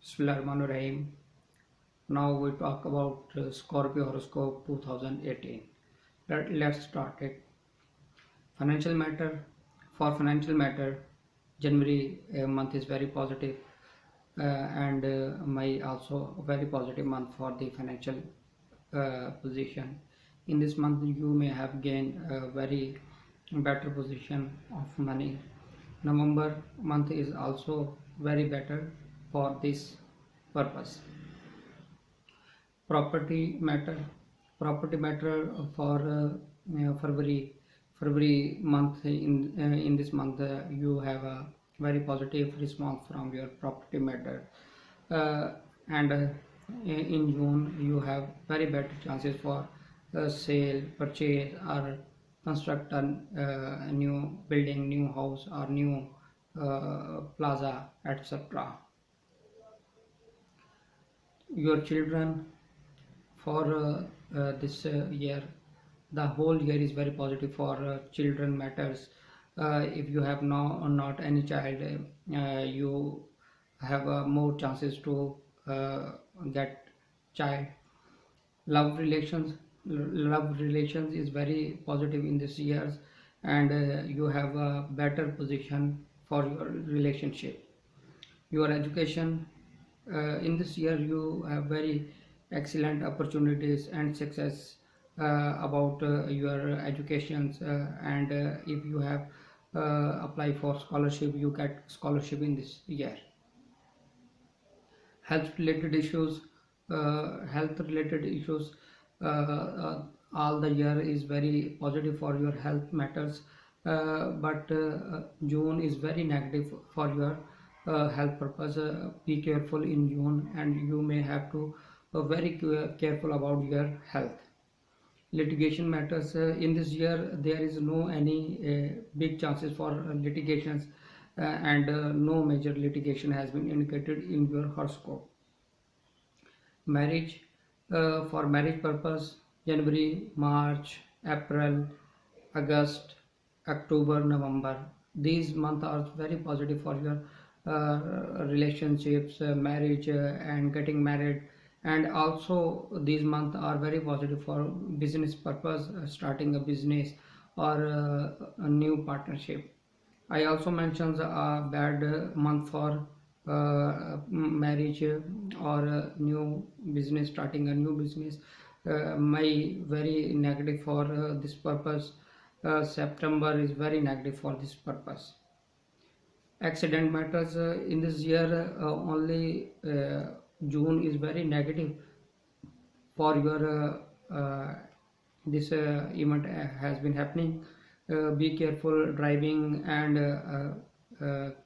Bismillahirrahmanirrahim. Now we talk about Scorpio horoscope 2018. Let's start it. Financial matter. For financial matter, January month is very positive, and May also a very positive month for the financial position. In this month, you may have gained a very better position of money. November month is also very better for this purpose. Property matter for February month. In this month, you have a very positive response from your property matter, and in June you have very better chances for sale, purchase, or construct a new building, new house, or new plaza, etc. Your children, for this year, the whole year is very positive for children matters. If you have not any child, you have more chances to get child. Love relations is very positive in this years, and you have a better position for your relationship. Your education, in this year you have very excellent opportunities and success about your educations, and if you have apply for scholarship, you get scholarship in this year. Health related issues, all the year is very positive for your health matters, but June is very negative for your health purpose. Be careful in June, and you may have to very careful about your health. Litigation matters, in this year there is no any big chances for litigations, and no major litigation has been indicated in your horoscope. Marriage, for marriage purpose, January, March, April, August, October, November, these months are very positive for your relationships, marriage, and getting married. And also these months are very positive for business purpose, starting a business, or a new partnership. I also mentioned a bad month for marriage, or new business, starting a new business. May very negative for this purpose. September is very negative for this purpose. Accident matters, in this year, only June is very negative for your this event has been happening. Be careful driving, and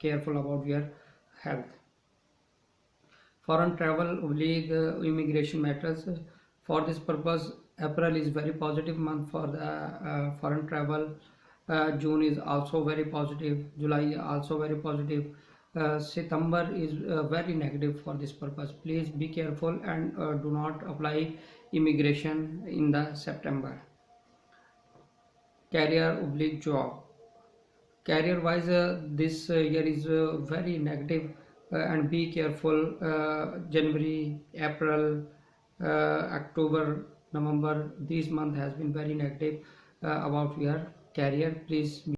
careful about your health. Foreign travel oblique immigration matters. For this purpose, April is very positive month for the foreign travel. June is also very positive. July also very positive. September is very negative for this purpose. Please be careful, and do not apply immigration in the September. Career oblique job. Career wise, this year is very negative, and be careful. January, April, October, November, this month has been very negative about your career. Please